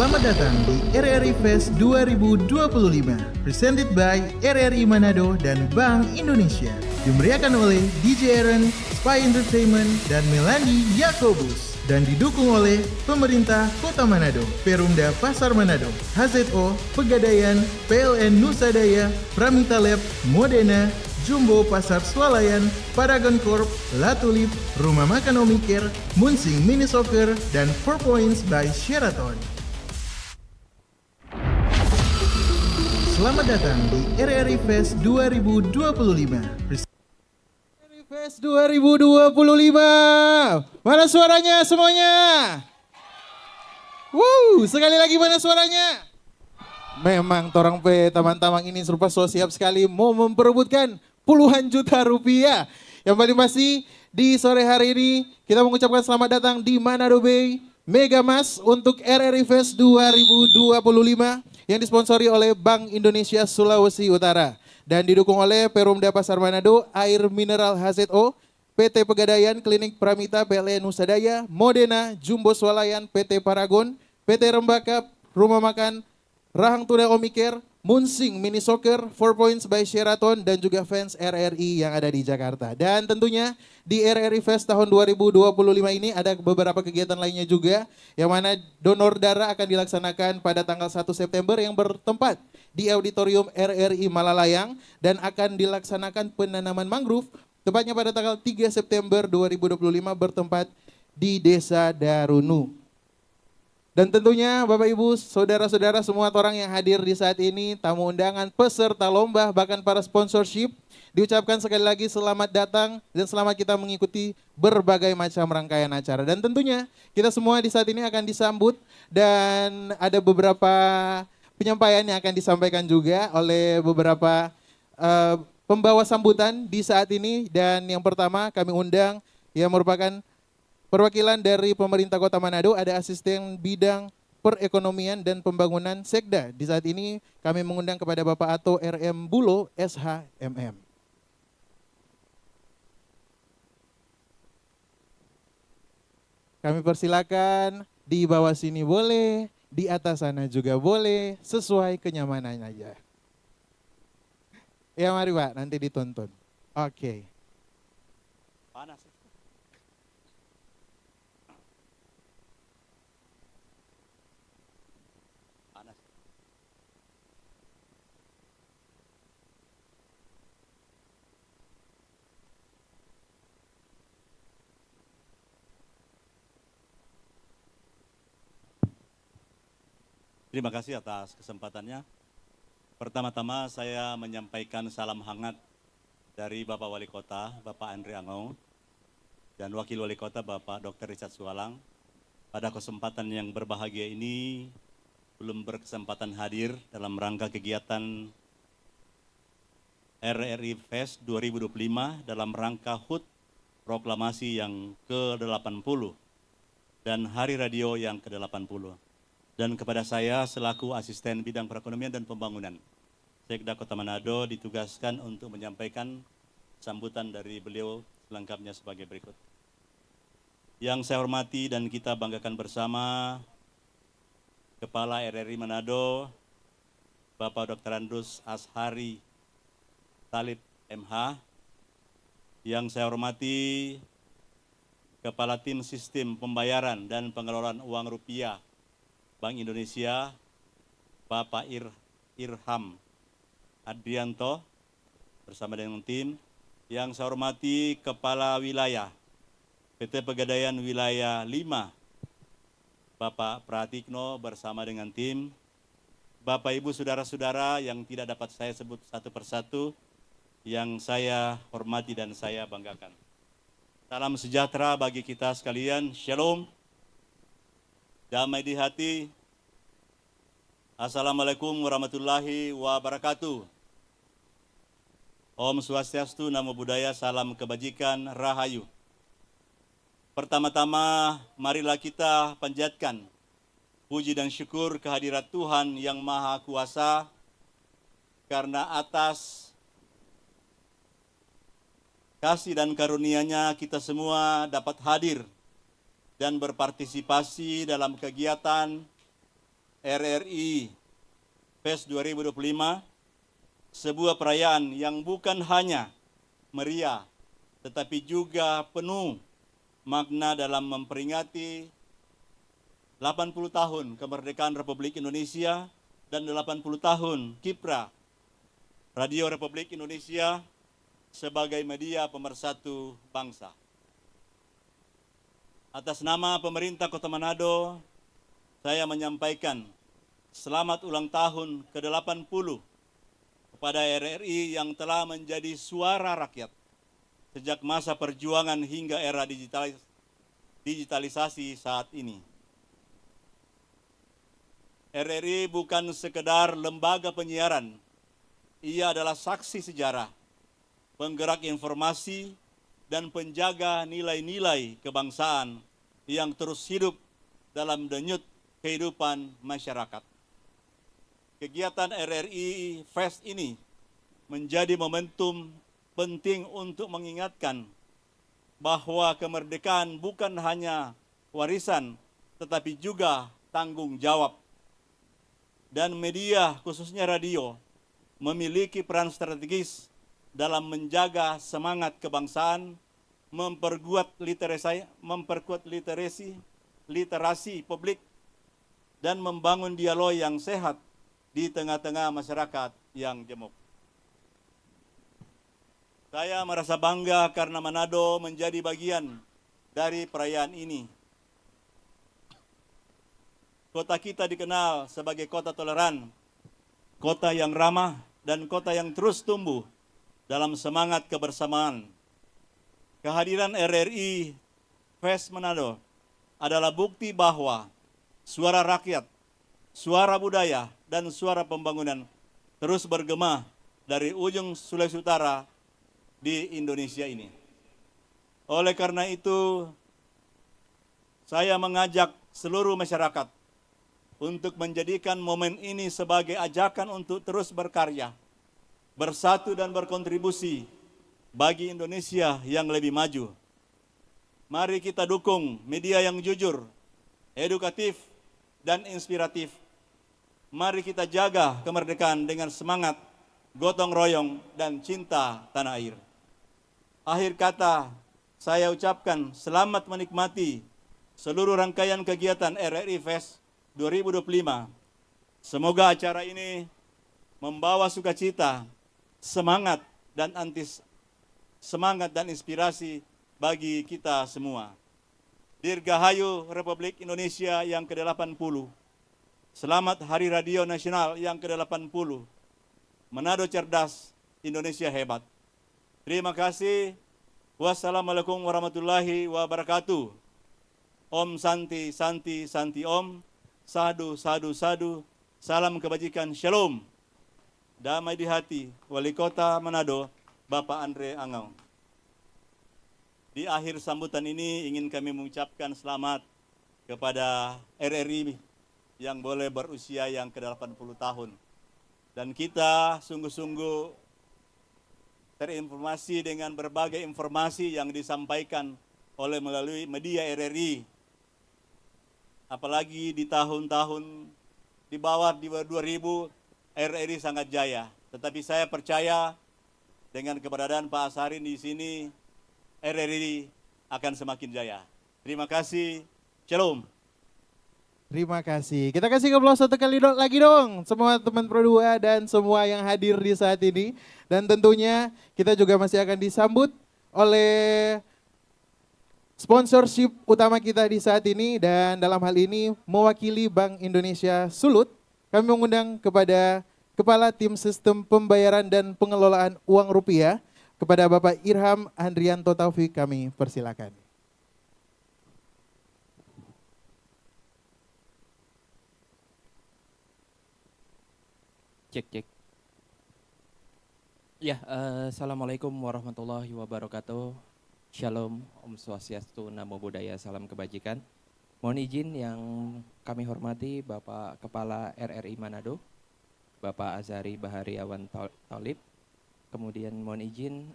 Selamat datang di RRI Fest 2025, presented by RRI Manado dan Bank Indonesia. Dimeriahkan oleh DJ Aaron, Spy Entertainment, dan Melandi Yakobus. Dan didukung oleh Pemerintah Kota Manado, Perumda Pasar Manado, HZO, Pegadaian, PLN Nusa Daya, Pramita Lab, Modena, Jumbo Pasar Swalayan, Paragon Corp, Latulip, Rumah Makan Omikir, Munsing Mini Soccer, dan 4 Points by Sheraton. Selamat datang di RRI Fest 2025. RRI Fest 2025. Mana suaranya semuanya? Sekali lagi mana suaranya? Memang torang pe teman-teman ini serupa so siap sekali mau memperebutkan puluhan juta rupiah. Yang paling pasti di sore hari ini kita mengucapkan selamat datang di Manado Bay Mega Mas untuk RRI Fest 2025 yang disponsori oleh Bank Indonesia Sulawesi Utara dan didukung oleh Perumda Pasar Manado, Air Mineral HZO, PT Pegadaian, Klinik Pramita, PLN Nusa Daya, Modena, Jumbo Swalayan, PT Paragon, PT Rembaka, Rumah Makan, Rahang Tuna Omikir, Munsing Mini Soccer, 4 Points by Sheraton, dan juga fans RRI yang ada di Jakarta. Dan tentunya di RRI Fest tahun 2025 ini ada beberapa kegiatan lainnya juga, yang mana donor darah akan dilaksanakan pada tanggal 1 September yang bertempat di Auditorium RRI Malalayang, dan akan dilaksanakan penanaman mangrove tepatnya pada tanggal 3 September 2025 bertempat di Desa Darunu. Dan tentunya Bapak Ibu, saudara-saudara semua orang yang hadir di saat ini, tamu undangan, peserta lomba, bahkan para sponsorship, diucapkan sekali lagi selamat datang dan selamat kita mengikuti berbagai macam rangkaian acara. Dan tentunya kita semua di saat ini akan disambut dan ada beberapa penyampaian yang akan disampaikan juga oleh beberapa pembawa sambutan di saat ini. Dan yang pertama kami undang yang merupakan perwakilan dari pemerintah Kota Manado, ada asisten bidang perekonomian dan pembangunan Sekda. Di saat ini kami mengundang kepada Bapak Ato RM Bulo, SHMM. Kami persilakan di bawah sini boleh, di atas sana juga boleh, sesuai kenyamanan aja. Ya mari Pak, nanti ditonton. Oke. Panas. Terima kasih atas kesempatannya. Pertama-tama saya menyampaikan salam hangat dari Bapak Wali Kota, Bapak Andre Angau, dan Wakil Wali Kota Bapak Dr. Richard Sualang. Pada kesempatan yang berbahagia ini, belum berkesempatan hadir dalam rangka kegiatan RRI Fest 2025 dalam rangka HUT proklamasi yang ke-80 dan Hari Radio yang ke-80. Dan kepada saya selaku asisten bidang perekonomian dan pembangunan Sekda Kota Manado ditugaskan untuk menyampaikan sambutan dari beliau selengkapnya sebagai berikut. Yang saya hormati dan kita banggakan bersama Kepala RRI Manado, Bapak Dr. Andrus Ashari Talib MH. Yang saya hormati Kepala Tim Sistem Pembayaran dan Pengelolaan Uang Rupiah Bank Indonesia, Bapak Irham Adrianto bersama dengan tim. Yang saya hormati Kepala Wilayah PT Pegadaian Wilayah 5, Bapak Pratikno bersama dengan tim. Bapak Ibu saudara-saudara yang tidak dapat saya sebut satu persatu, yang saya hormati dan saya banggakan. Salam sejahtera bagi kita sekalian, Shalom. Damai di hati. Assalamualaikum warahmatullahi wabarakatuh. Om Swastiastu, Namo Buddhaya, salam kebajikan, Rahayu. Pertama-tama marilah kita panjatkan puji dan syukur kehadirat Tuhan yang Maha Kuasa karena atas kasih dan karunia-Nya kita semua dapat hadir dan berpartisipasi dalam kegiatan RRI Fest 2025 sebuah perayaan yang bukan hanya meriah, tetapi juga penuh makna dalam memperingati 80 tahun kemerdekaan Republik Indonesia dan 80 tahun kiprah Radio Republik Indonesia sebagai media pemersatu bangsa. Atas nama pemerintah Kota Manado, saya menyampaikan selamat ulang tahun ke-80 kepada RRI yang telah menjadi suara rakyat sejak masa perjuangan hingga era digitalisasi saat ini. RRI bukan sekedar lembaga penyiaran, ia adalah saksi sejarah, penggerak informasi, dan penjaga nilai-nilai kebangsaan yang terus hidup dalam denyut kehidupan masyarakat. Kegiatan RRI Fest ini menjadi momentum penting untuk mengingatkan bahwa kemerdekaan bukan hanya warisan, tetapi juga tanggung jawab. Dan media, khususnya radio, memiliki peran strategis dalam menjaga semangat kebangsaan, memperkuat literasi publik, dan membangun dialog yang sehat di tengah-tengah masyarakat yang gemuk. Saya merasa bangga karena Manado menjadi bagian dari perayaan ini. Kota kita dikenal sebagai kota toleran, kota yang ramah, dan kota yang terus tumbuh dalam semangat kebersamaan. Kehadiran RRI Fest Manado adalah bukti bahwa suara rakyat, suara budaya, dan suara pembangunan terus bergema dari ujung Sulawesi Utara di Indonesia ini. Oleh karena itu, saya mengajak seluruh masyarakat untuk menjadikan momen ini sebagai ajakan untuk terus berkarya, bersatu dan berkontribusi bagi Indonesia yang lebih maju. Mari kita dukung media yang jujur, edukatif, dan inspiratif. Mari kita jaga kemerdekaan dengan semangat, gotong royong, dan cinta tanah air. Akhir kata, saya ucapkan selamat menikmati seluruh rangkaian kegiatan RRI Fest 2025. Semoga acara ini membawa sukacita, semangat dan inspirasi bagi kita semua. Dirgahayu Republik Indonesia yang ke-80. Selamat Hari Radio Nasional yang ke-80. Manado cerdas, Indonesia hebat. Terima kasih. Wassalamualaikum warahmatullahi wabarakatuh. Om Santi Santi Santi Om. Sadu sadu sadu. Salam kebajikan. Shalom. Damai di hati, Wali Kota Manado, Bapak Andre Angau. Di akhir sambutan ini ingin kami mengucapkan selamat kepada RRI yang boleh berusia yang ke-80 tahun. Dan kita sungguh-sungguh terinformasi dengan berbagai informasi yang disampaikan melalui media RRI. Apalagi di tahun-tahun di bawah 2000, RRI sangat jaya. Tetapi saya percaya dengan keberadaan Pak Asarin di sini, RRI akan semakin jaya. Terima kasih. Shalom. Terima kasih. Kita kasih aplaus satu kali lagi dong semua teman Pro 2 dan semua yang hadir di saat ini. Dan tentunya kita juga masih akan disambut oleh sponsorship utama kita di saat ini. Dan dalam hal ini mewakili Bank Indonesia Sulut, kami mengundang kepada Kepala Tim Sistem Pembayaran dan Pengelolaan Uang Rupiah, kepada Bapak Irham Andrianto Taufik, kami persilakan. Cek. Ya, Assalamualaikum warahmatullahi wabarakatuh. Shalom, Om Swastiastu, Namo Buddhaya, salam kebajikan. Mohon izin yang kami hormati Bapak Kepala RRI Manado, Bapak Azari Bahariawan Talib. Kemudian mohon izin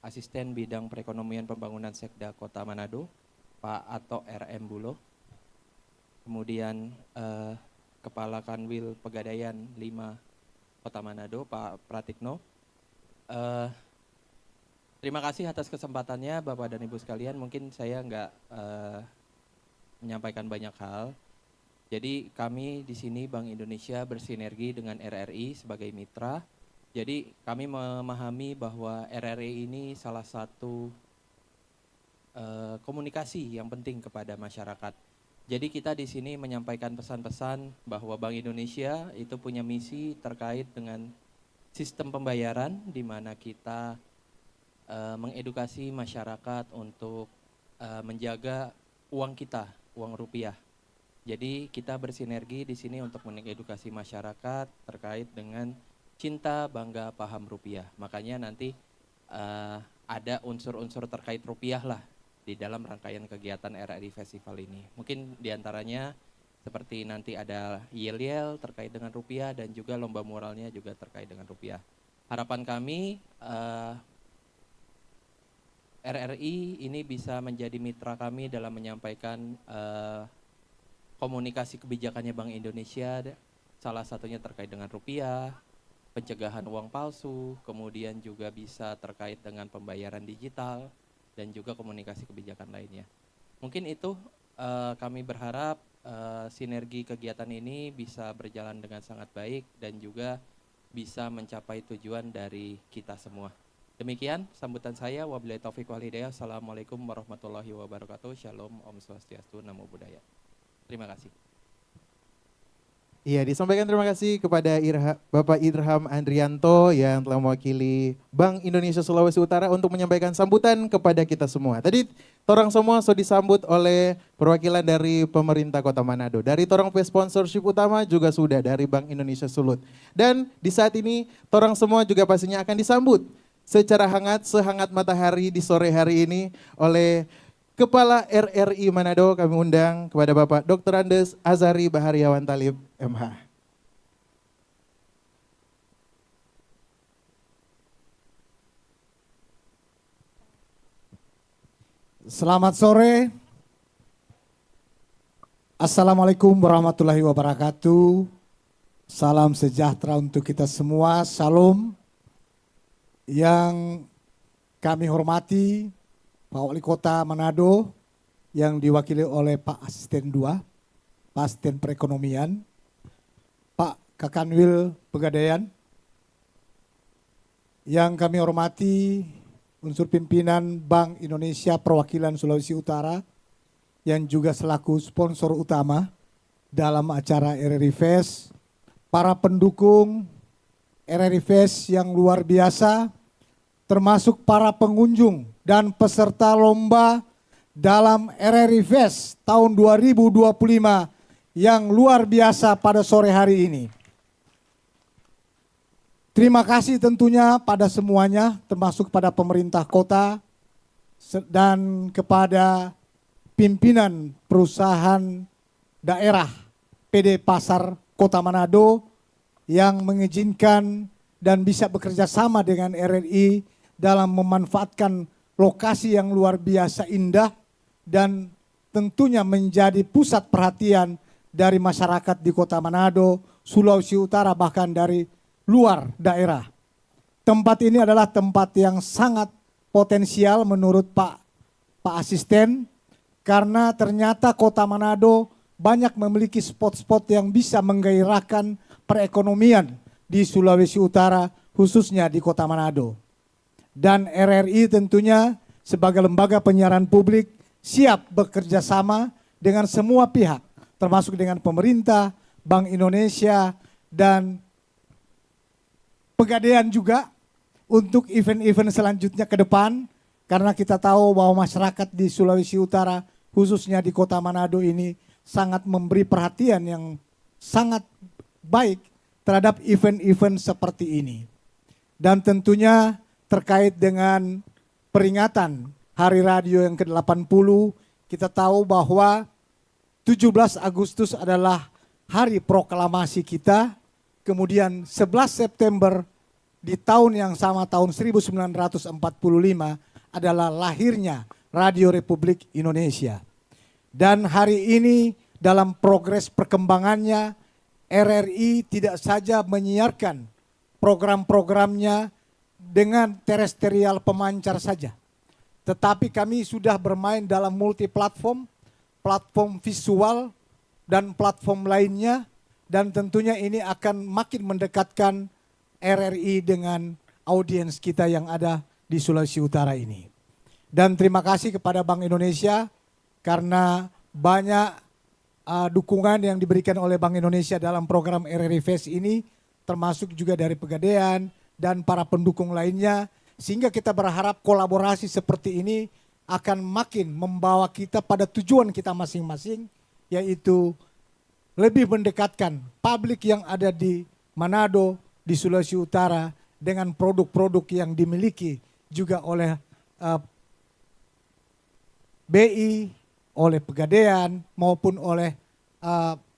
Asisten Bidang Perekonomian Pembangunan Sekda Kota Manado, Pak Ato RM Bulo. Kemudian Kepala Kanwil Pegadaian 5 Kota Manado, Pak Pratikno. Terima kasih atas kesempatannya Bapak dan Ibu sekalian. Mungkin saya nggak menyampaikan banyak hal. Jadi kami di sini Bank Indonesia bersinergi dengan RRI sebagai mitra. Jadi kami memahami bahwa RRI ini salah satu komunikasi yang penting kepada masyarakat. Jadi kita di sini menyampaikan pesan-pesan bahwa Bank Indonesia itu punya misi terkait dengan sistem pembayaran di mana kita mengedukasi masyarakat untuk menjaga uang kita, uang rupiah. Jadi kita bersinergi di sini untuk mengedukasi masyarakat terkait dengan cinta, bangga, paham rupiah. Makanya nanti ada unsur-unsur terkait rupiah lah di dalam rangkaian kegiatan RRI Festival ini. Mungkin diantaranya seperti nanti ada yel-yel terkait dengan rupiah dan juga lomba muralnya juga terkait dengan rupiah. Harapan kami RRI ini bisa menjadi mitra kami dalam menyampaikan komunikasi kebijakannya Bank Indonesia, salah satunya terkait dengan rupiah, pencegahan uang palsu, kemudian juga bisa terkait dengan pembayaran digital, dan juga komunikasi kebijakan lainnya. Mungkin itu kami berharap sinergi kegiatan ini bisa berjalan dengan sangat baik dan juga bisa mencapai tujuan dari kita semua. Demikian sambutan saya. Wabillahi taufiq wal hidayah. Assalamualaikum warahmatullahi wabarakatuh. Shalom, Om Swastiastu, Namo Buddhaya. Terima kasih. Iya, disampaikan terima kasih kepada Bapak Irham Andrianto yang telah mewakili Bank Indonesia Sulawesi Utara untuk menyampaikan sambutan kepada kita semua. Tadi torang semua sudah disambut oleh perwakilan dari pemerintah Kota Manado. Dari torang sponsorship utama juga sudah dari Bank Indonesia Sulut. Dan di saat ini torang semua juga pastinya akan disambut secara hangat, sehangat matahari di sore hari ini oleh Kepala RRI Manado. Kami undang kepada Bapak Dr. Andes Azari Bahariawan Talib, MH. Selamat sore. Assalamualaikum warahmatullahi wabarakatuh. Salam sejahtera untuk kita semua. Salam. Yang kami hormati Pak Wali Kota Manado yang diwakili oleh Pak Asisten 2, Pak Asisten Perekonomian, Pak Kakanwil Pegadaian, yang kami hormati unsur pimpinan Bank Indonesia Perwakilan Sulawesi Utara yang juga selaku sponsor utama dalam acara RRI Fest, para pendukung RRI Fest yang luar biasa, termasuk para pengunjung dan peserta lomba dalam RRI Fest tahun 2025 yang luar biasa pada sore hari ini. Terima kasih tentunya pada semuanya, termasuk pada pemerintah kota dan kepada pimpinan perusahaan daerah PD Pasar Kota Manado yang mengizinkan dan bisa bekerja sama dengan RRI dalam memanfaatkan lokasi yang luar biasa indah dan tentunya menjadi pusat perhatian dari masyarakat di Kota Manado, Sulawesi Utara, bahkan dari luar daerah. Tempat ini adalah tempat yang sangat potensial menurut Pak Asisten, karena ternyata Kota Manado banyak memiliki spot-spot yang bisa menggairahkan perekonomian di Sulawesi Utara, khususnya di Kota Manado. Dan RRI tentunya sebagai lembaga penyiaran publik siap bekerja sama dengan semua pihak, termasuk dengan pemerintah, Bank Indonesia, dan Pegadaian juga untuk event-event selanjutnya ke depan, karena kita tahu bahwa masyarakat di Sulawesi Utara, khususnya di Kota Manado ini, sangat memberi perhatian yang sangat baik terhadap event-event seperti ini. Dan tentunya terkait dengan peringatan Hari Radio yang ke-80, kita tahu bahwa 17 Agustus adalah hari proklamasi kita, kemudian 11 September di tahun yang sama, tahun 1945, adalah lahirnya Radio Republik Indonesia. Dan hari ini dalam progres perkembangannya, RRI tidak saja menyiarkan program-programnya dengan terestrial pemancar saja, tetapi kami sudah bermain dalam multi platform, platform visual dan platform lainnya, dan tentunya ini akan makin mendekatkan RRI dengan audiens kita yang ada di Sulawesi Utara ini. Dan terima kasih kepada Bank Indonesia karena banyak dukungan yang diberikan oleh Bank Indonesia dalam program RRI Fest ini, termasuk juga dari Pegadaian dan para pendukung lainnya, sehingga kita berharap kolaborasi seperti ini akan makin membawa kita pada tujuan kita masing-masing, yaitu lebih mendekatkan publik yang ada di Manado, di Sulawesi Utara dengan produk-produk yang dimiliki juga oleh BI, oleh Pegadaian maupun oleh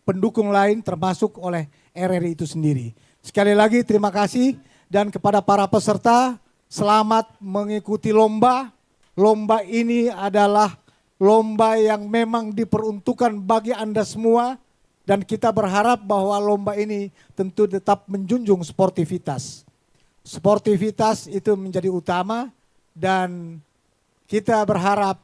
pendukung lain termasuk oleh RRI itu sendiri. Sekali lagi terima kasih, dan kepada para peserta selamat mengikuti lomba. Lomba ini adalah lomba yang memang diperuntukkan bagi Anda semua, dan kita berharap bahwa lomba ini tentu tetap menjunjung sportivitas. Sportivitas itu menjadi utama, dan kita berharap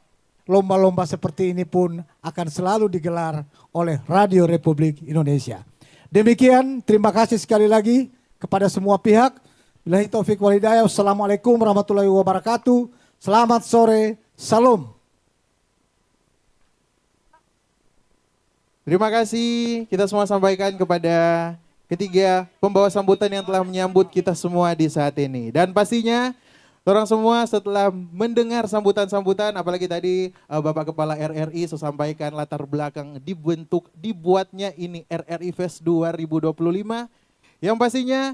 lomba-lomba seperti ini pun akan selalu digelar oleh Radio Republik Indonesia. Demikian, terima kasih sekali lagi kepada semua pihak. Billahi taufik wal hidayah. Wassalamualaikum warahmatullahi wabarakatuh. Selamat sore, salam. Terima kasih kita semua sampaikan kepada ketiga pembawa sambutan yang telah menyambut kita semua di saat ini. Dan pastinya orang semua setelah mendengar sambutan-sambutan, apalagi tadi Bapak Kepala RRI sampaikan latar belakang dibuatnya ini RRI Fest 2025, yang pastinya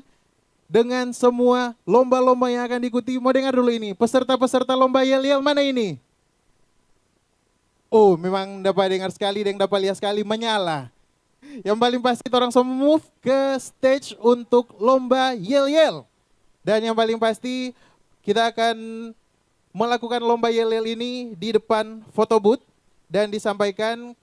dengan semua lomba-lomba yang akan diikuti. Mau dengar dulu ini, peserta-peserta lomba yel-yel mana ini? Oh, memang dapat dengar sekali dan dapat lihat sekali, menyala. Yang paling pasti orang semua move ke stage untuk lomba yel-yel. Dan yang paling pasti kita akan melakukan lomba yel-yel ini di depan photo booth dan disampaikan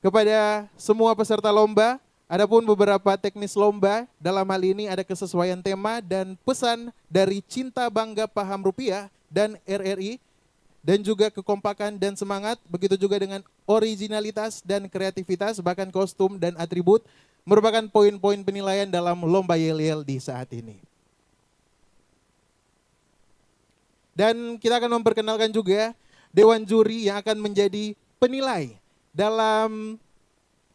kepada semua peserta lomba. Adapun beberapa teknis lomba, dalam hal ini ada kesesuaian tema dan pesan dari Cinta Bangga Paham Rupiah dan RRI, dan juga kekompakan dan semangat, begitu juga dengan originalitas dan kreativitas, bahkan kostum dan atribut, merupakan poin-poin penilaian dalam lomba yel-yel di saat ini. Dan kita akan memperkenalkan juga Dewan Juri yang akan menjadi penilai dalam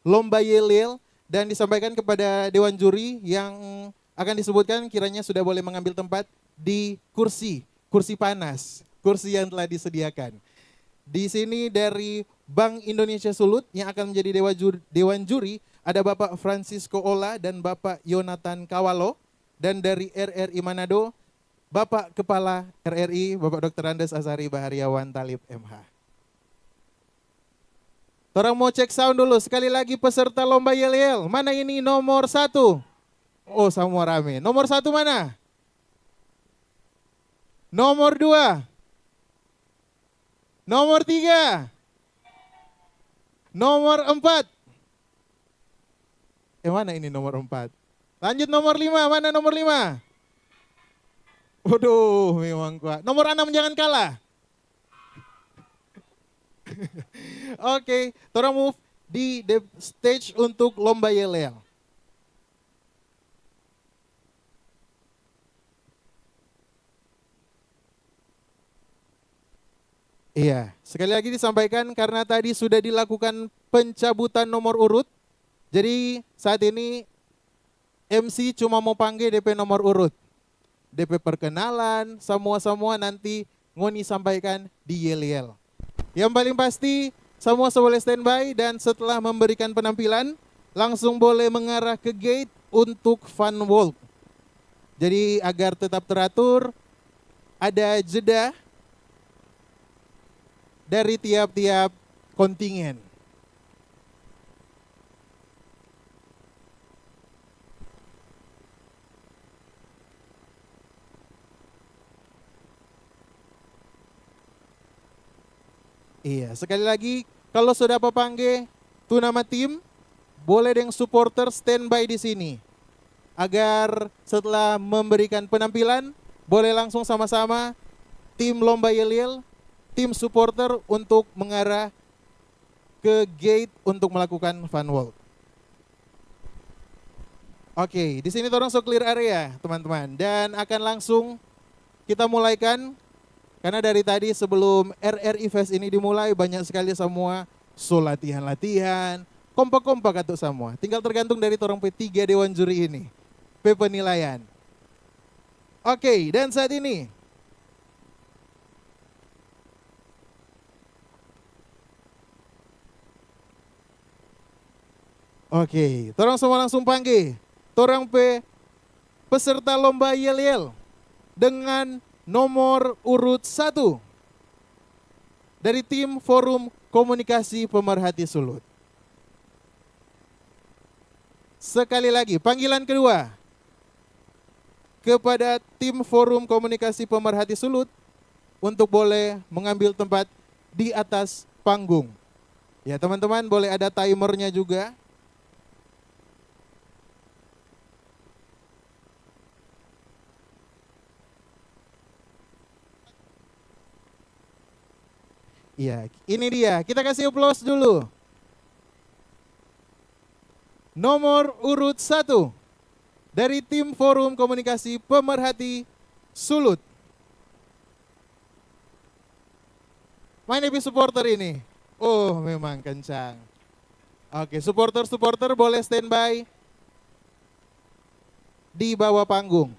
lomba yel-yel, dan disampaikan kepada Dewan Juri yang akan disebutkan kiranya sudah boleh mengambil tempat di kursi panas, kursi yang telah disediakan. Di sini dari Bank Indonesia Sulut yang akan menjadi Dewan Juri ada Bapak Francisco Ola dan Bapak Yonatan Kawalo, dan dari RRI Manado Bapak Kepala RRI Bapak Dr. Andes Azhari Bahariawan Talib MH. Orang mau cek sound dulu, sekali lagi peserta lomba yel-yel. Mana ini nomor 1? Oh, semua rame. Nomor 1 mana? Nomor 2? Nomor 3? Nomor 4? Mana ini nomor 4? Lanjut nomor 5, mana nomor 5? Waduh, memang kuat. Nomor 6 jangan kalah. Oke, Tora move di stage untuk lomba yel-yel. Iya, sekali lagi disampaikan karena tadi sudah dilakukan pencabutan nomor urut. Jadi saat ini MC cuma mau panggil DP nomor urut. DP perkenalan, semua nanti Ngoni sampaikan di yel-yel. Yang paling pasti semua boleh standby, dan setelah memberikan penampilan langsung boleh mengarah ke gate untuk fun walk. Jadi agar tetap teratur, ada jeda dari tiap-tiap kontingen. Iya, sekali lagi kalau sudah pepanggil tu nama tim, boleh yang supporter standby di sini. Agar setelah memberikan penampilan, boleh langsung sama-sama tim Lomba Yel-Yel, tim supporter untuk mengarah ke gate untuk melakukan fun walk. Oke, di sini orang so clear area, teman-teman. Dan akan langsung kita mulaikan. Karena dari tadi sebelum RRI Fest ini dimulai, banyak sekali semua latihan-latihan, kompak-kompak atau semua. Tinggal tergantung dari orang P3 Dewan Juri ini. P penilaian. Oke, dan saat ini torang semua langsung panggil torang peserta lomba Yel-Yel dengan nomor urut 1 dari tim Forum Komunikasi Pemerhati Sulut. Sekali lagi, panggilan kedua kepada tim Forum Komunikasi Pemerhati Sulut untuk boleh mengambil tempat di atas panggung. Ya teman-teman, boleh ada timernya juga. Iya, ini dia. Kita kasih aplaus dulu. Nomor urut 1 dari tim Forum Komunikasi Pemerhati Sulut. Mana nih supporter ini? Oh, memang kencang. Oke, supporter boleh standby di bawah panggung.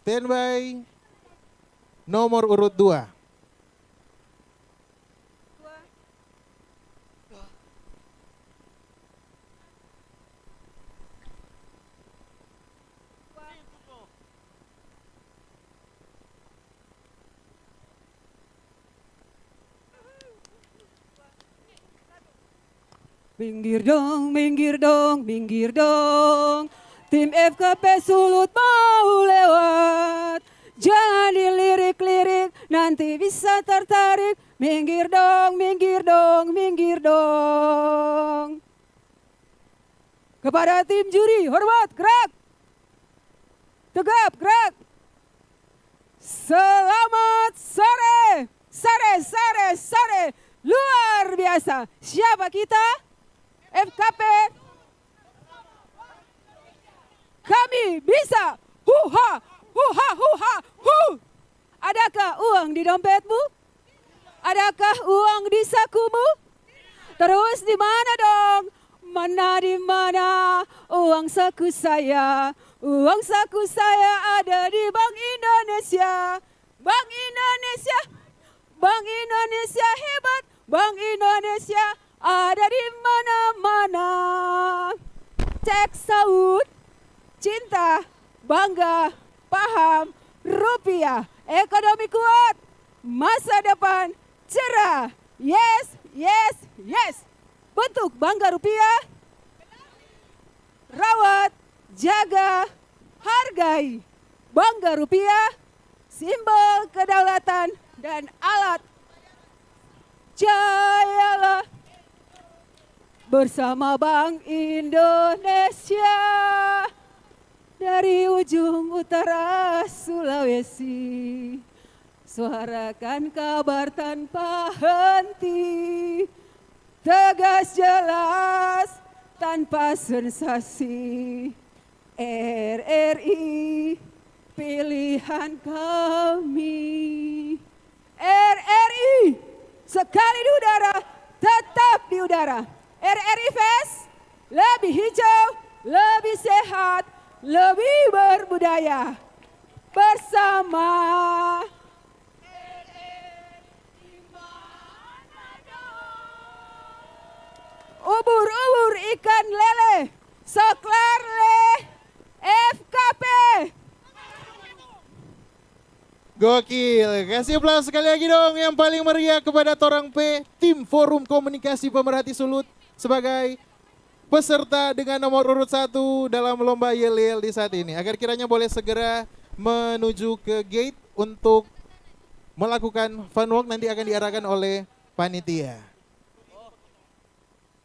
Standby nomor urut 2. Minggir dong, minggir dong, minggir dong. Tim FKP Sulut mau lewat. Jangan dilirik-lirik, nanti bisa tertarik. Minggir dong, minggir dong, minggir dong. Kepada tim juri, hormat, gerak. Tegap, gerak. Selamat sore, sore. Luar biasa. Siapa kita? FKP. Kami bisa. Huha, huha, huha, hu. Adakah uang di dompetmu? Adakah uang di sakumu? Terus di mana dong? Mana di mana uang saku saya? Uang saku saya ada di Bank Indonesia. Bank Indonesia. Bank Indonesia hebat. Bank Indonesia ada di mana-mana. Cek saud, cinta, bangga, paham, rupiah, ekonomi kuat, masa depan cerah. Yes, yes, yes. Bentuk bangga rupiah, rawat, jaga, hargai. Bangga rupiah, simbol kedaulatan dan alat. Jayalah bersama Bank Indonesia dari ujung utara Sulawesi. Suarakan kabar tanpa henti, tegas jelas tanpa sensasi. RRI pilihan kami. RRI sekali di udara, tetap di udara. RRI Fest lebih hijau, lebih sehat, lebih berbudaya. Bersama ubur-ubur ikan lele, soklar le, FKP. Gokil, kasih aplaus sekali lagi dong yang paling meriah kepada Torang P, tim Forum Komunikasi Pemerhati Sulut sebagai peserta dengan nomor urut 1 dalam lomba yel-yel di saat ini. Agar kiranya boleh segera menuju ke gate untuk melakukan fun walk, nanti akan diarahkan oleh panitia.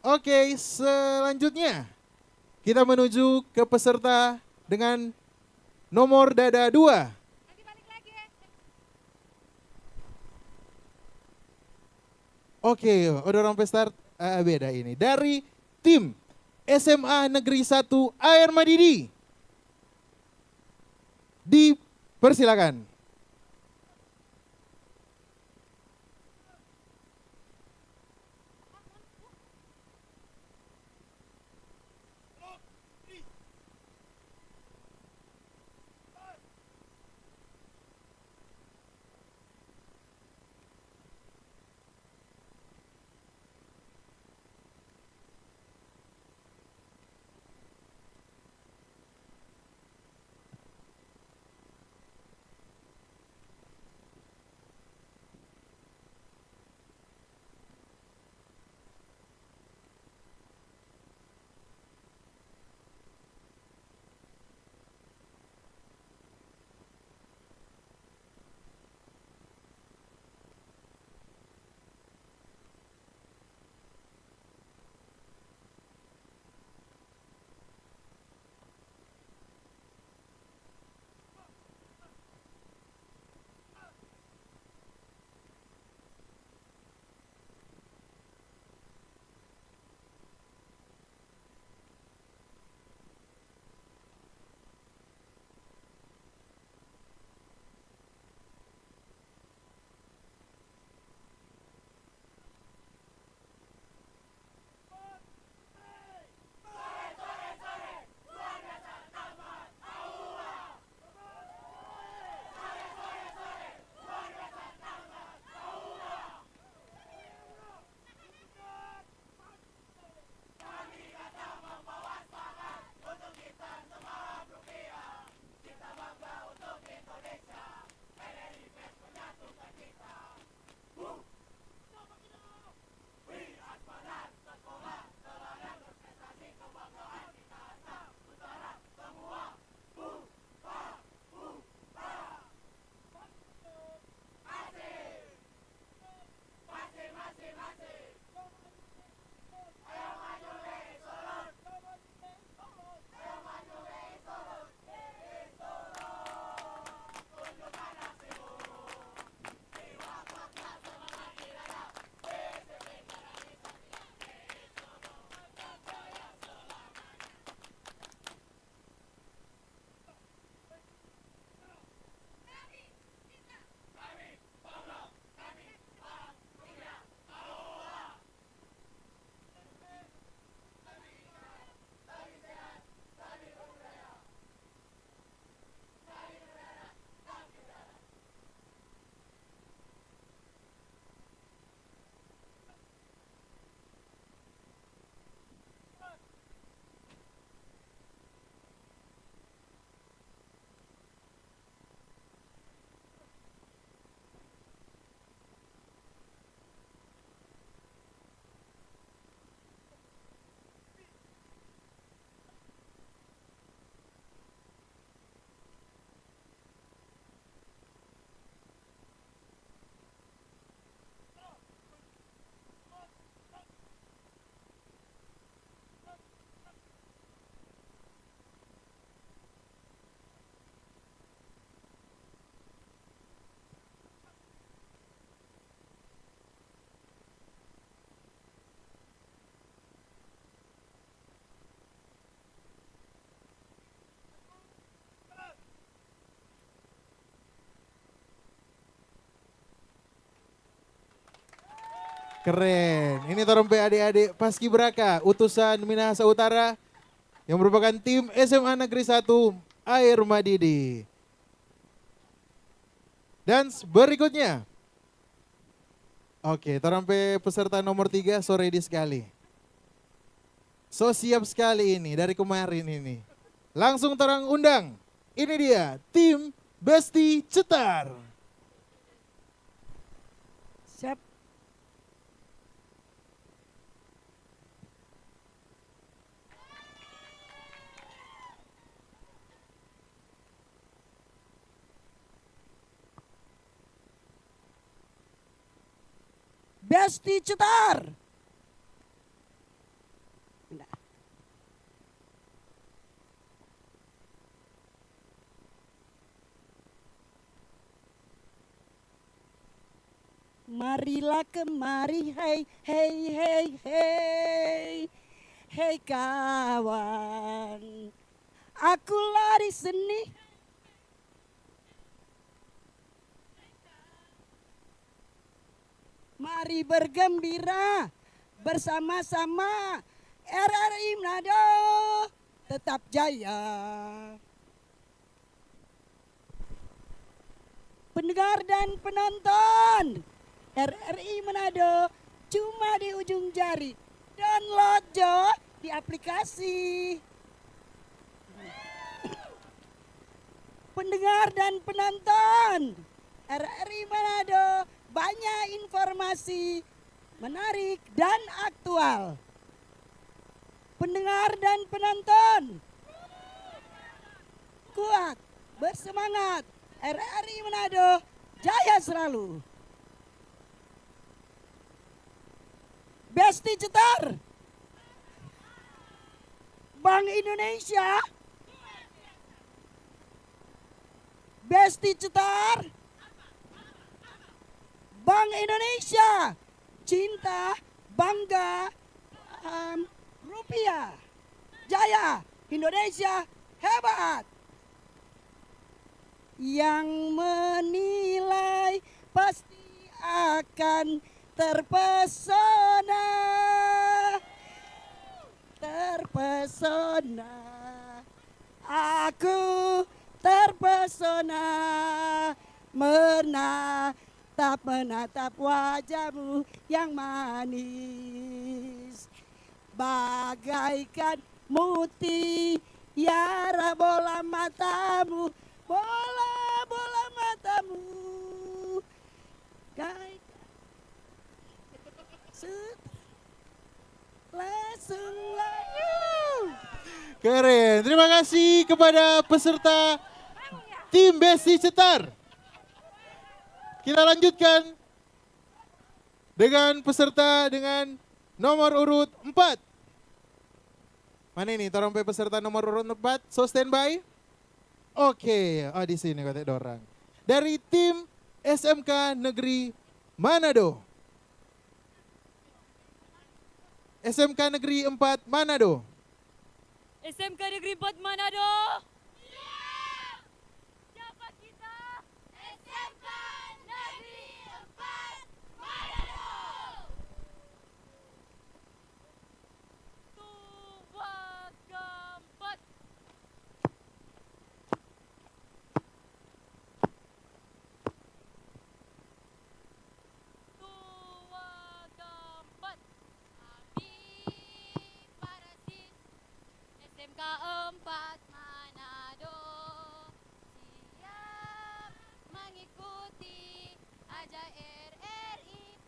Oke, selanjutnya kita menuju ke peserta dengan nomor dada 2. Oke, udah sampai start. Beda ini. Dari tim SMA Negeri 1 Air Madidi. Dipersilakan. Keren. Ini torompe adik-adik Paskibraka utusan Minahasa Utara yang merupakan tim SMA Negeri 1 Air Madidi. Dan berikutnya. Oke, torompe peserta nomor 3 so ready sekali. So siap sekali ini dari kemarin ini. Langsung torang undang. Ini dia tim Besti Cetar. Siap. Besti Cetar. Marilah kemari, hei, hei, hei, hei, hei kawan. Aku lari seni. Mari bergembira bersama-sama. RRI Manado tetap jaya. Pendengar dan penonton, RRI Manado cuma di ujung jari. Download Jo di aplikasi. Pendengar dan penonton, RRI Manado banyak informasi menarik dan aktual. Pendengar dan penonton, kuat, bersemangat, RRI Manado jaya selalu. Besti Cetar, Bank Indonesia, Besti Cetar, Bank Indonesia, cinta, bangga, rupiah, jaya, Indonesia hebat. Yang menilai pasti akan terpesona, terpesona. Aku terpesona menatap wajahmu yang manis, bagaikan mutiara bola matamu, bola matamu, langsung layu. Keren. Terima kasih kepada peserta tim Besti Cetar. Kita lanjutkan dengan peserta dengan nomor urut 4. Mana ini? Torang peserta nomor urut 4. So standby. Oke, oh di sini katanya dorang. Dari tim SMK Negeri Manado. SMK Negeri 4 Manado. SMK Negeri 4 Manado. Siapa kita? SMK Negeri 4 Manado. Tua keempat. Tua keempat. Abi Parasit. SMK 4 Manado siap mengikuti ajak RRI.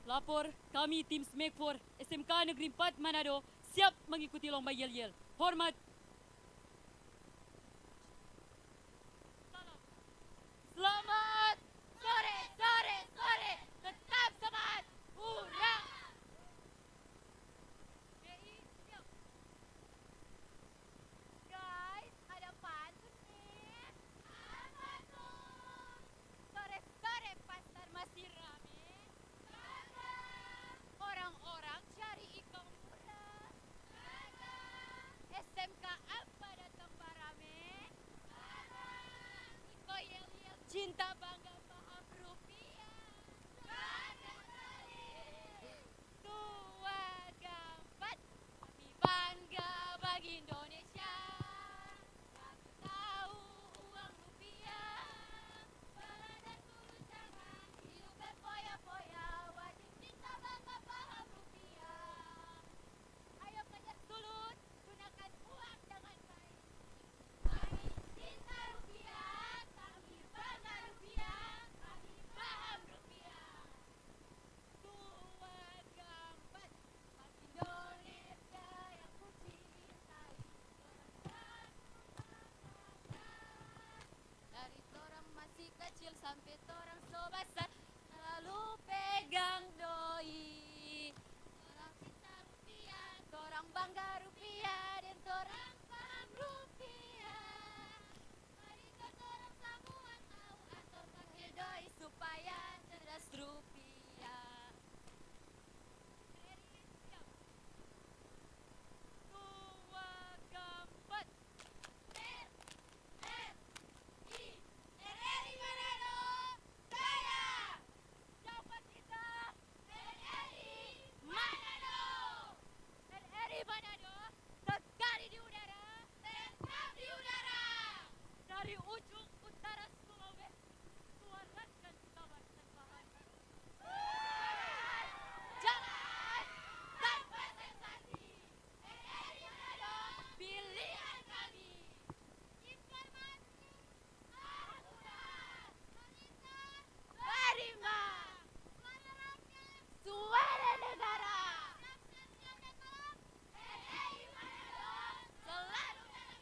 Lapor, kami tim Smek4 SMK Negeri 4 Manado siap mengikuti lomba yel-yel. Hormat. Selamat sore, sore, sore. Tetap semangat. Hurra. Siap. Guys, ada pantun nih. Apa tuh? Sore-sore pasar masih rame. Orang-orang cari ikan murah. SMK sampai torang so basah selalu pegang doi. Torang cinta rupiah, torang bangga rupiah, dan torang paham rupiah. Mari torang semua tahu atur pakai doi supaya cerdas rupiah. Dua, keempat. RRI Manado, Jaya! Siapa kita? RRI Manado! RRI Manado, sekali di udara, tetap di udara. Dari ujung utara Sulawesi, suarakan kawan terbahan. Jalan tanpa sensasi. RRI Manado, pilihan kami. Informasi akurat, kualitas berimbang. Suara rakyat, suara negara. RRI Manado selalu dalam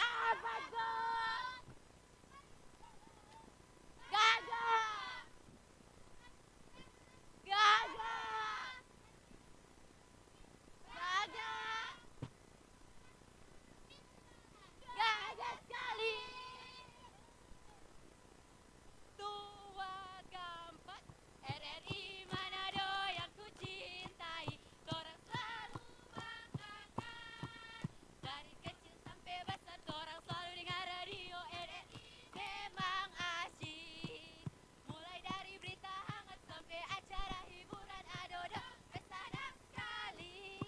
apa tuh? Gagah! Gagah! Gagah! Gagah sekali! Tua keempat, RRI Manado yang ku cintai, torang selalu banggakan. Dari kecil sampai besar, torang selalu dengar radio RRI memang asyik. Mulai dari berita hangat sampai acara hiburan, adodo pesadap sekali.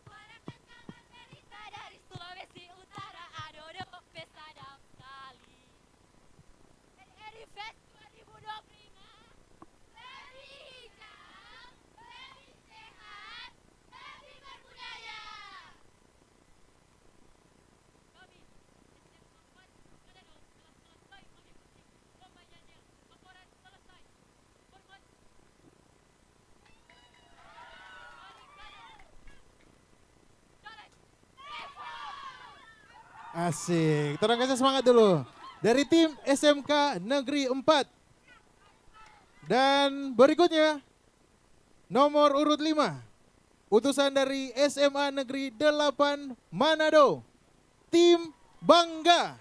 Suarakan kabar berita dari Sulawesi Utara, adodo pesadap sekali. RRI Fest 2025 lebih hijau, lebih sehat, lebih berbudaya. Kami SMK 4 Manado telah selesai mengikuti lomba yel-yel. Laporan selesai. Hormat. Mari kalian. Challenge. Asik, tolong kasih semangat dulu. Dari tim SMK Negeri 4. Dan berikutnya, nomor urut 5. Utusan dari SMA Negeri 8 Manado. Tim Bangga.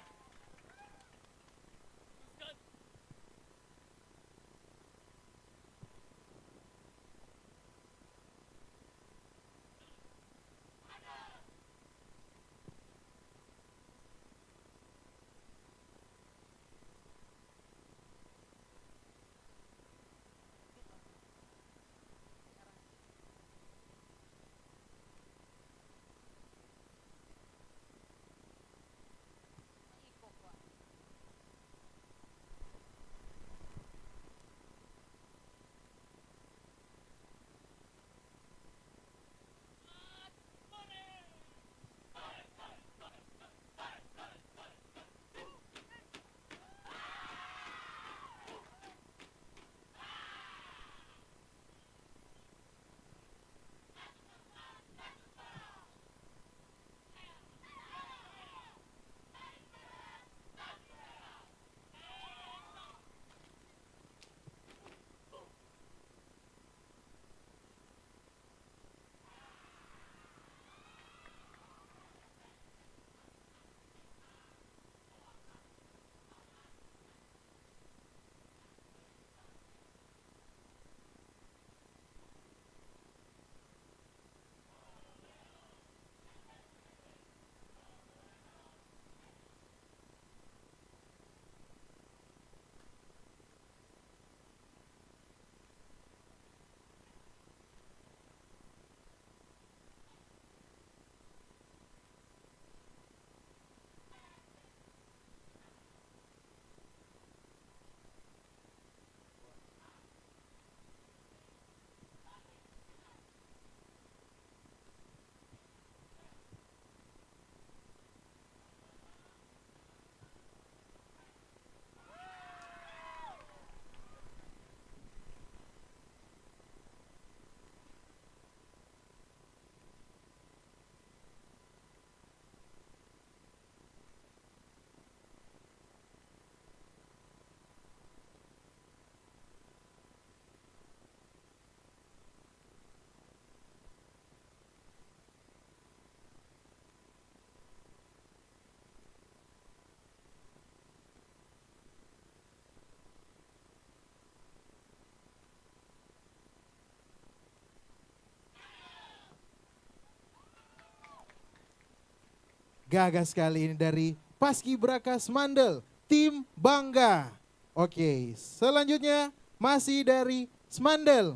Gagah sekali ini dari Paskibraka Semandel, tim Bangga. Oke, selanjutnya masih dari Semandel.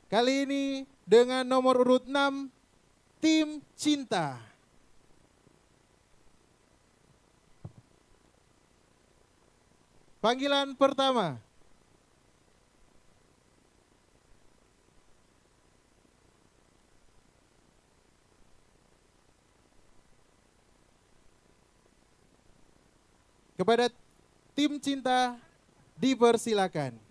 Kali ini dengan nomor urut 6, tim Cinta. Panggilan pertama. Kepada tim Cinta dipersilakan.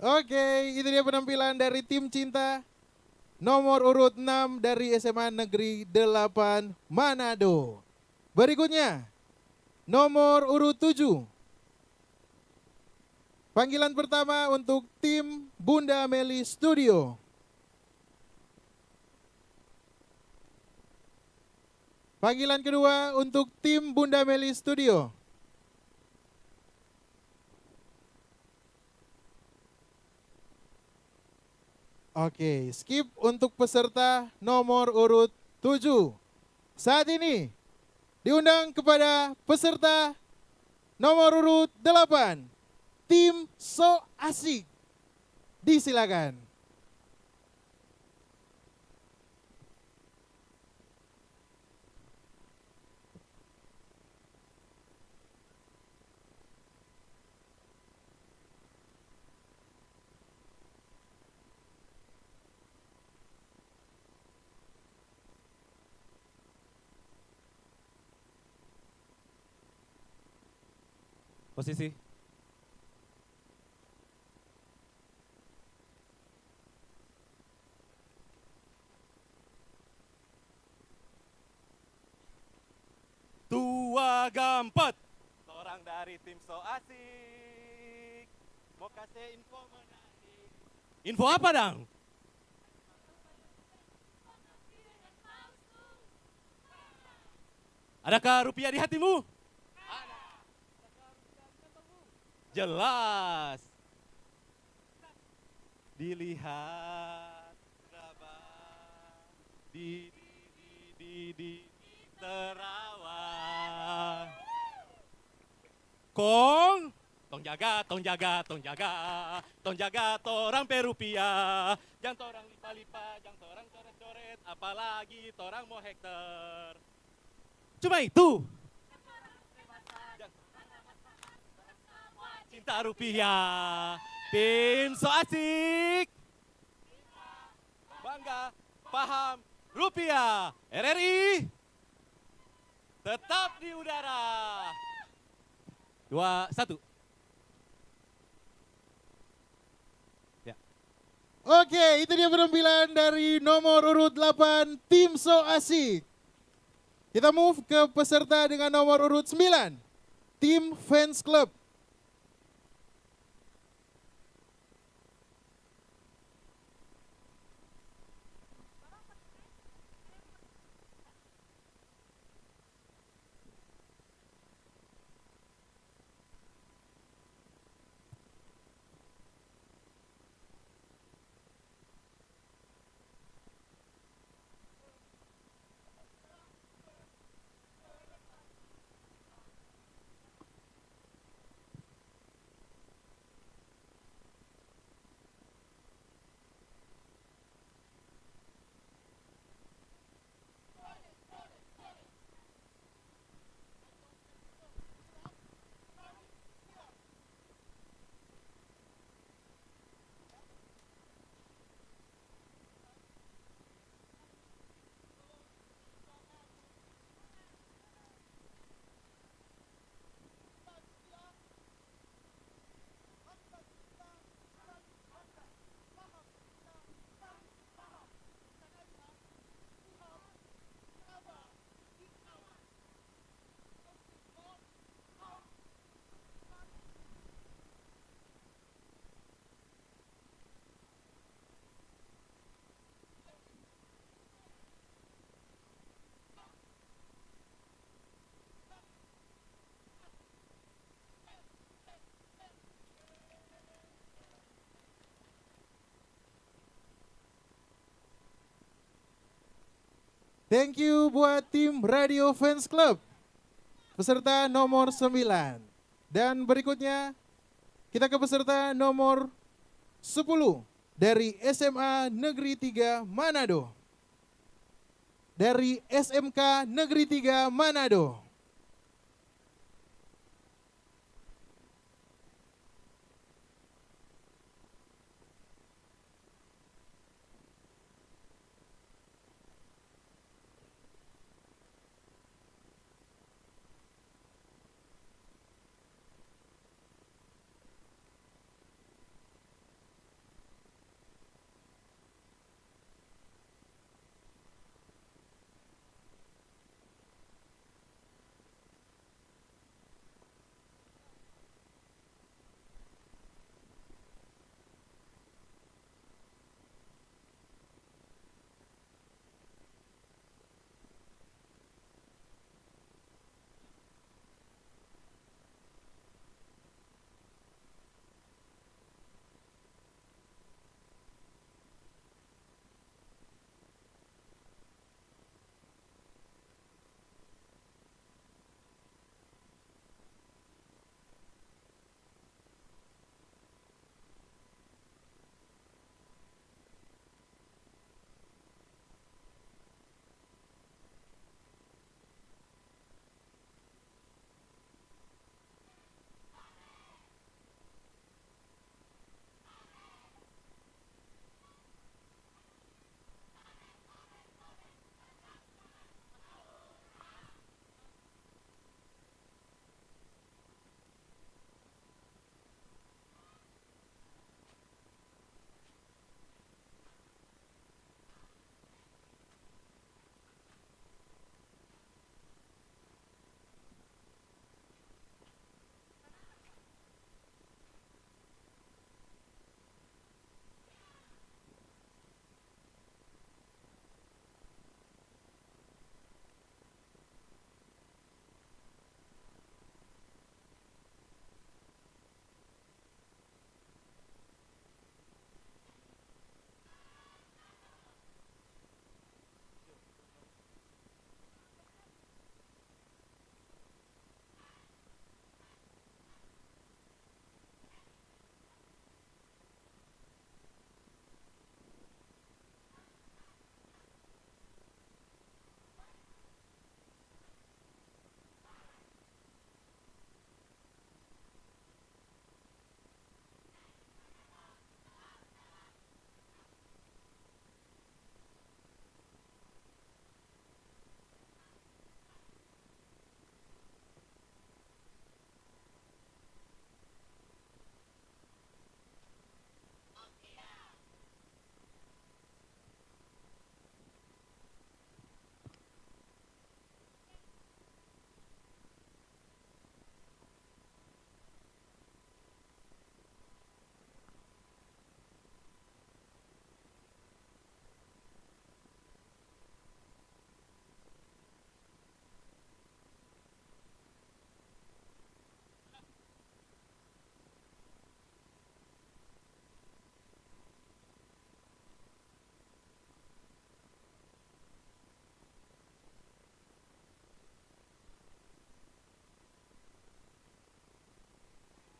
Oke, itu dia penampilan dari tim Cinta. Nomor urut 6 dari SMA Negeri 8 Manado. Berikutnya, nomor urut 7. Panggilan pertama untuk tim Bunda Meli Studio. Panggilan kedua untuk tim Bunda Meli Studio. Oke, skip untuk peserta nomor urut 7. Saat ini diundang kepada peserta nomor urut 8. Tim So Asik. Disilakan. Posisi. Tua Gampat. Seorang dari tim So Asik. Mau kasih info menarik. Info apa dang? Adakah rupiah di hatimu? Ada. Adakah rupiah di kantongmu? Jelas. Dilihat berapa di terawang. Kong, tong jaga, tong jaga, tong jaga, tong jaga torang pe rupiah. Jangan torang lipa-lipa, jangan torang coret-coret, apalagi torang mau hektar. Cuma itu. Cinta rupiah, tim so asik. Bangga, paham, rupiah, RRI. Tetap di udara. 2, 1. Ya. Oke, itu dia penampilan dari nomor urut 8 Tim So Asik. Kita move ke peserta dengan nomor urut 9, Tim Fans Club. Thank you buat tim Radio Fans Club, peserta nomor 9. Dan berikutnya kita ke peserta nomor 10 dari SMA Negeri 3 Manado. Dari SMK Negeri 3 Manado.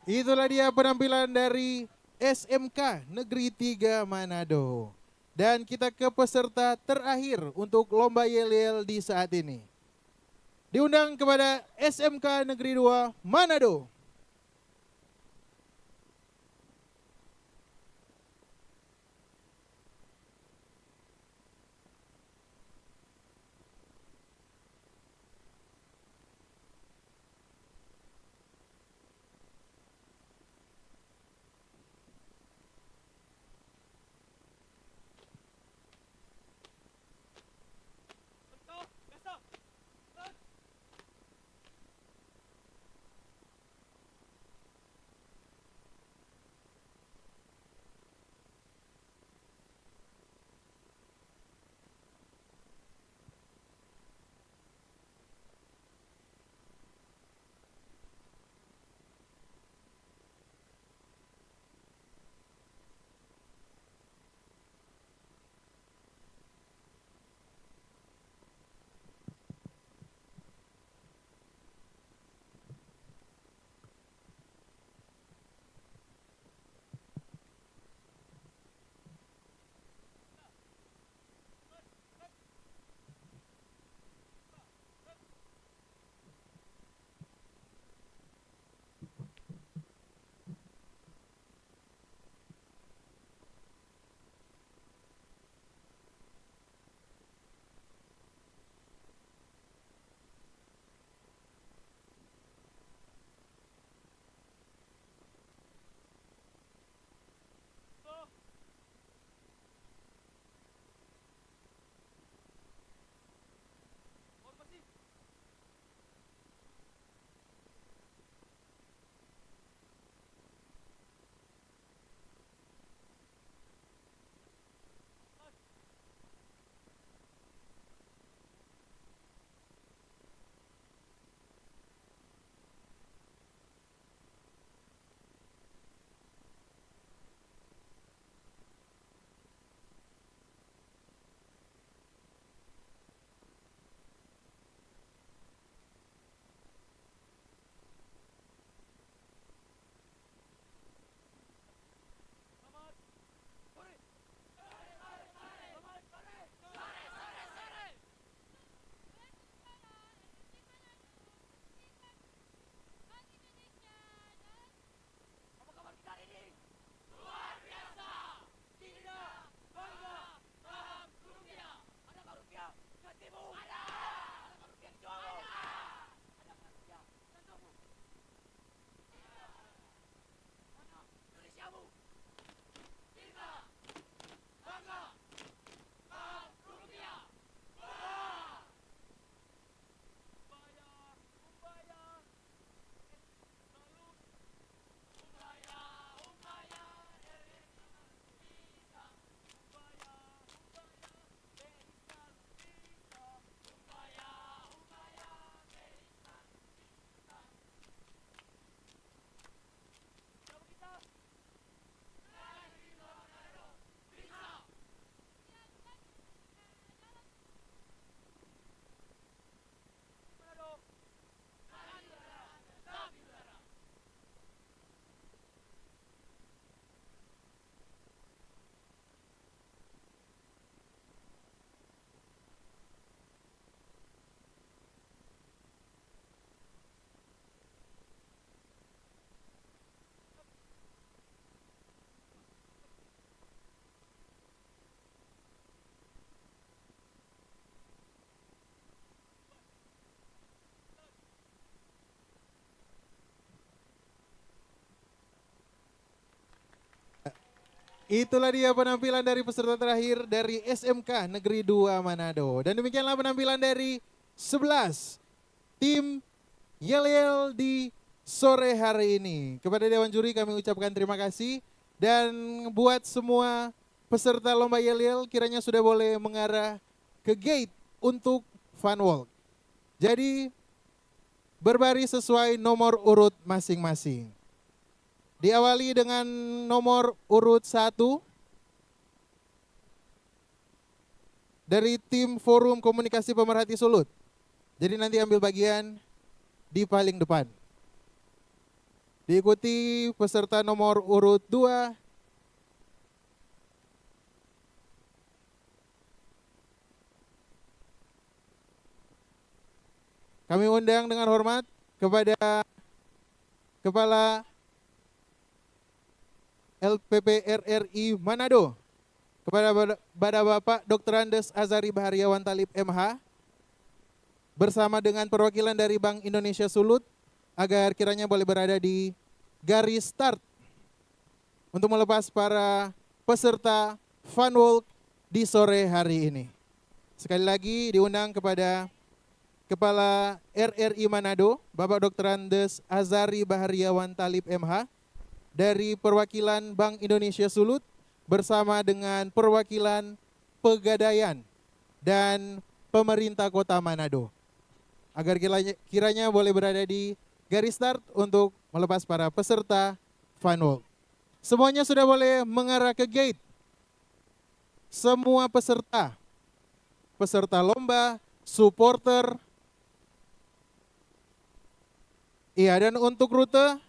Itulah dia penampilan dari SMK Negeri 3 Manado. Dan kita ke peserta terakhir untuk lomba yel-yel di saat ini. Diundang kepada SMK Negeri 2 Manado. Itulah dia penampilan dari peserta terakhir dari SMK Negeri 2 Manado. Dan demikianlah penampilan dari 11 tim yel-yel di sore hari ini. Kepada Dewan Juri kami ucapkan terima kasih. Dan buat semua peserta lomba yel-yel kiranya sudah boleh mengarah ke gate untuk fun walk. Jadi berbaris sesuai nomor urut masing-masing. Diawali dengan nomor urut 1 dari tim Forum Komunikasi Pemerhati Sulut. Jadi nanti ambil bagian di paling depan. Diikuti peserta nomor urut 2. Kami undang dengan hormat kepada Kepala LPP RRI Manado, kepada Bapak Dr. Andes Azari Bahariawan Talib MH, bersama dengan perwakilan dari Bank Indonesia Sulut, agar kiranya boleh berada di garis start untuk melepas para peserta Fun Walk di sore hari ini. Sekali lagi diundang kepada Kepala RRI Manado, Bapak Dr. Andes Azari Bahariawan Talib MH, dari perwakilan Bank Indonesia Sulut, bersama dengan perwakilan Pegadaian dan pemerintah Kota Manado, agar kiranya boleh berada di garis start untuk melepas para peserta Fun Walk. Semuanya sudah boleh mengarah ke gate. Semua peserta lomba, supporter. Iya, dan untuk rute,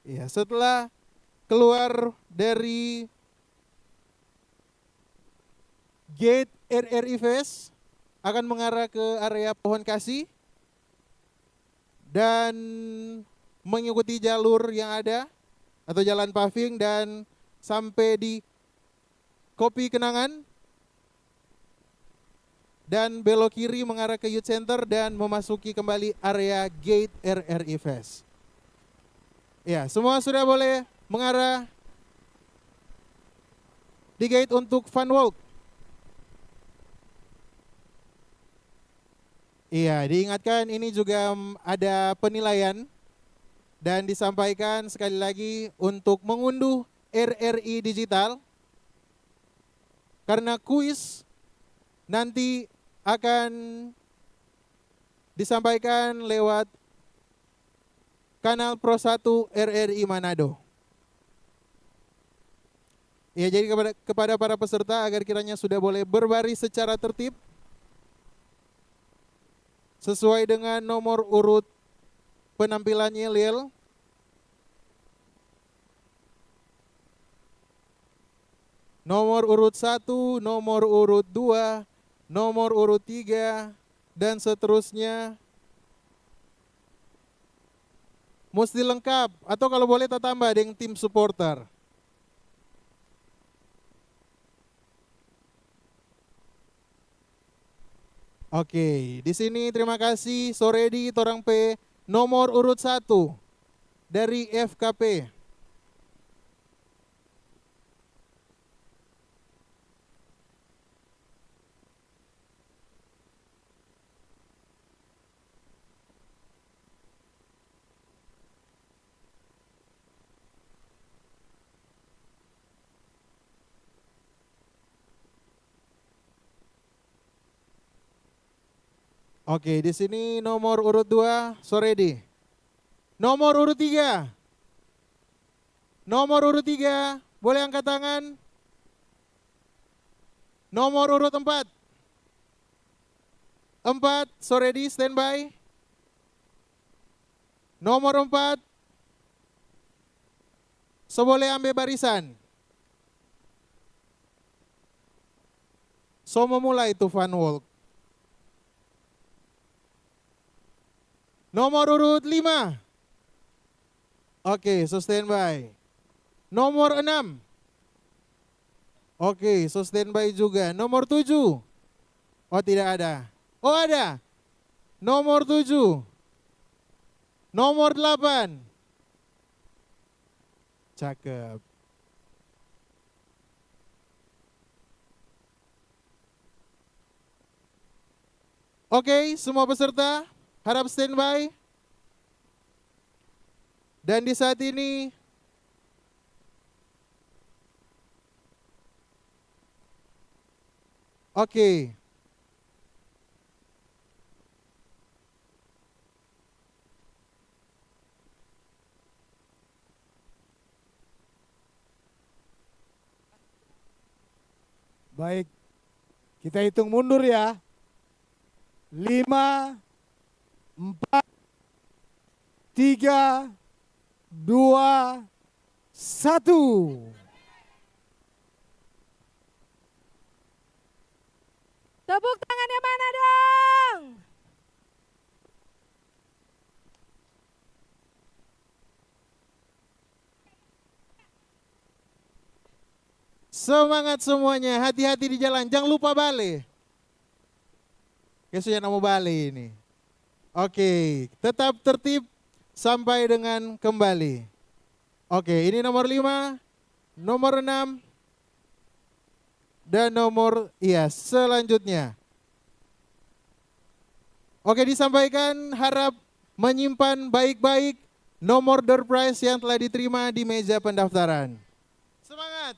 iya, setelah keluar dari gate RRI Fest, akan mengarah ke area Pohon Kasih dan mengikuti jalur yang ada atau jalan paving dan sampai di Kopi Kenangan dan belok kiri mengarah ke Youth Center dan memasuki kembali area gate RRI Fest. Ya, semua sudah boleh mengarah di gate untuk Fun Walk. Iya, diingatkan ini juga ada penilaian dan disampaikan sekali lagi untuk mengunduh RRI Digital, karena kuis nanti akan disampaikan lewat kanal Pro 1 RRI Manado. Ya, jadi kepada para peserta agar kiranya sudah boleh berbaris secara tertib sesuai dengan nomor urut penampilannya, Lil. Nomor urut 1, nomor urut 2, nomor urut 3, dan seterusnya. Mesti lengkap, atau kalau boleh kita tambah dengan tim supporter. Oke, di sini terima kasih Soredi Torang P nomor urut 1 dari FKP. Oke, di sini nomor urut 2 Soredi. Nomor urut 3. Nomor urut 3, boleh angkat tangan. Nomor urut 4. 4, Soredi standby. Nomor 4, so boleh ambil barisan. So memulai itu Fun Walk. Nomor urut 5. Oke, so standby. Nomor 6. Oke, so standby juga. Nomor 7. Oh, tidak ada. Oh, ada. Nomor 7. Nomor 8. Cakep. Oke, semua peserta harap standby. Dan di saat ini oke. Baik, kita hitung mundur ya. 5, 4, 3, 2, 1. Tepuk tangannya mana dong? Semangat semuanya, hati-hati di jalan, jangan lupa balik. Kesulitan mau balik ini. Oke, tetap tertib sampai dengan kembali. Oke, ini nomor 5, nomor 6, dan nomor selanjutnya. Oke, disampaikan harap menyimpan baik-baik nomor door prize yang telah diterima di meja pendaftaran. Semangat!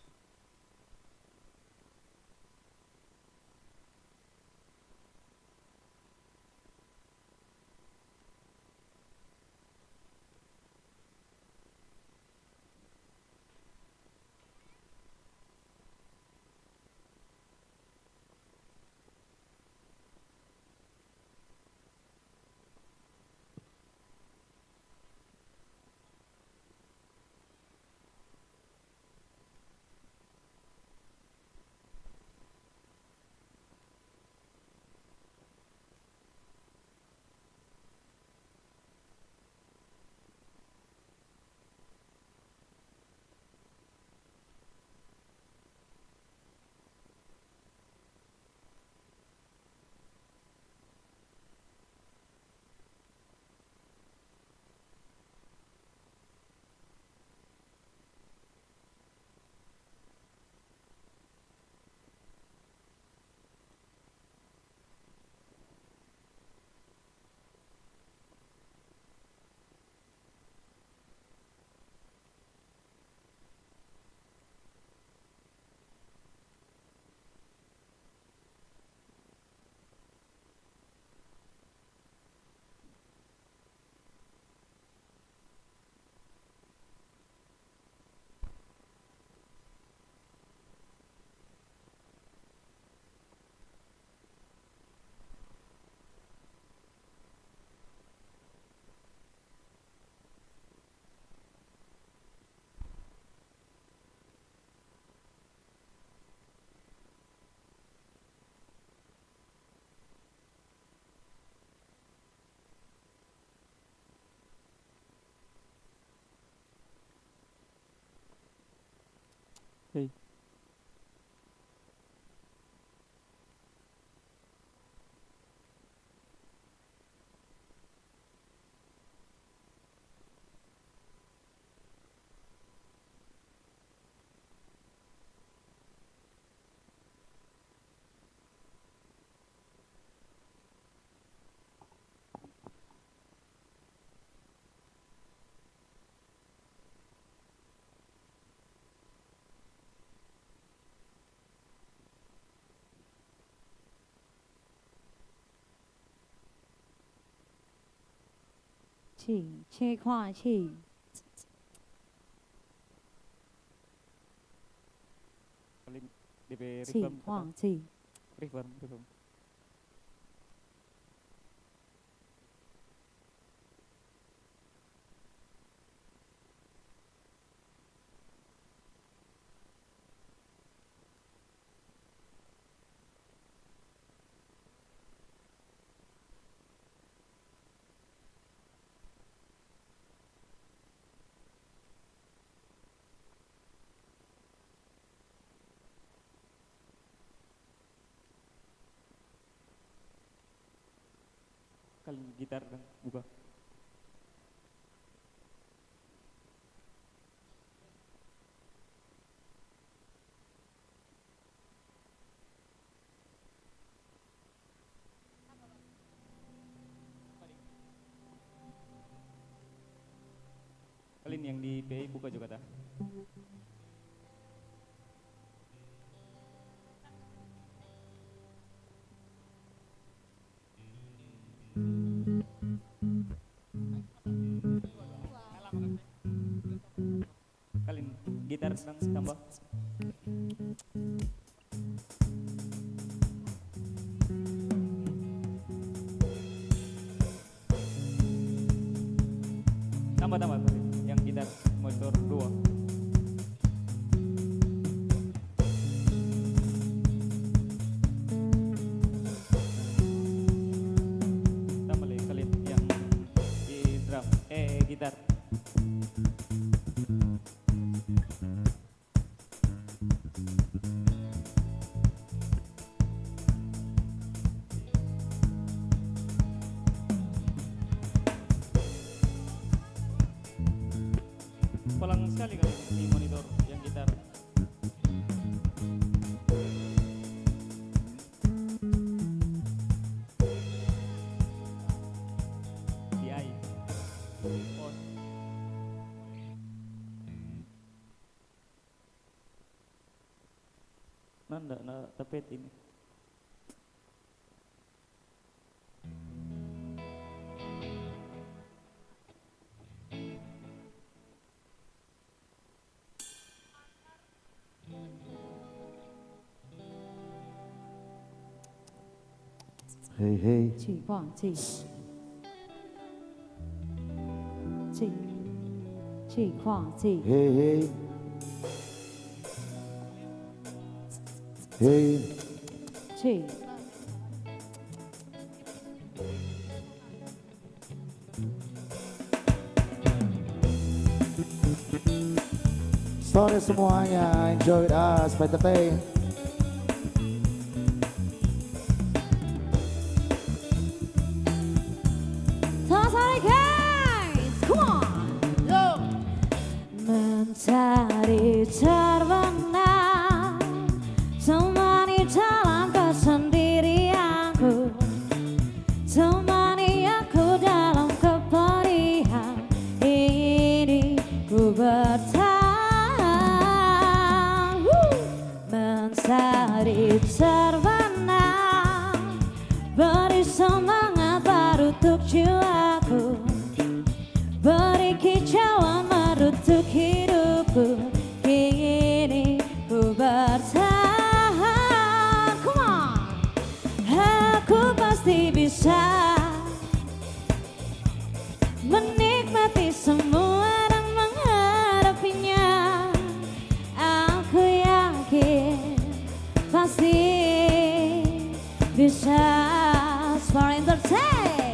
切看去。 DP 情况去。 Reverb. Kalian gitar dan buka. Kalian yang di PI buka juga dah. Kalian gitar sedang tambah. Tambah yang gitar motor 2. Tambah lagi kalian yang di drum gitar. Pelan sekali kali di monitor yang gitar. Di air. On. Nanda na tapet ini. Hey hey. 气化气，气化气， Hey hey. Hey. 气 Sore semuanya, enjoy us by the bay. Sorry guys, come on, go. Mencari terbenam temani dalam kesendirianku, temani aku dalam kepedihan ini ku bertahan. Mencari terbenam, beri semangat baru untuk jiwaku, beri kicauan baru untuk hidupku. Kini ku bertahan. Come on, aku pasti bisa menikmati semua dan menghadapinya. Aku yakin pasti bisa. For entertain.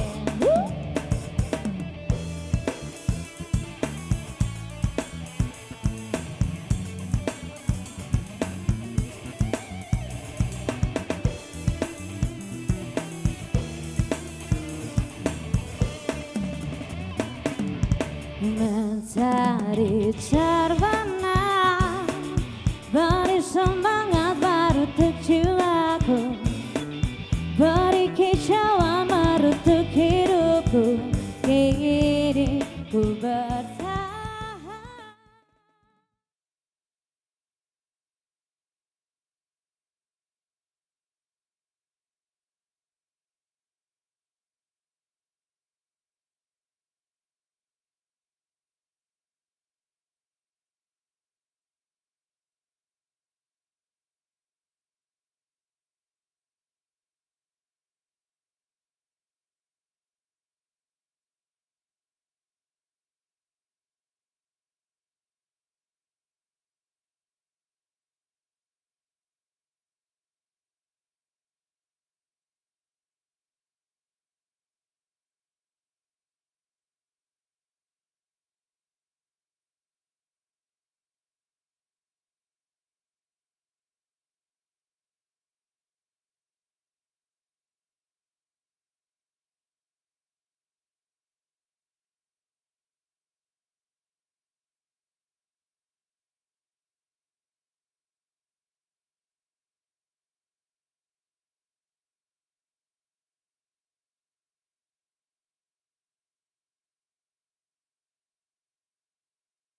Mencari terbenam, beri semangat baru untuk jiwaku, beri kicauan baru untuk hidupku. Kini ku bertahan.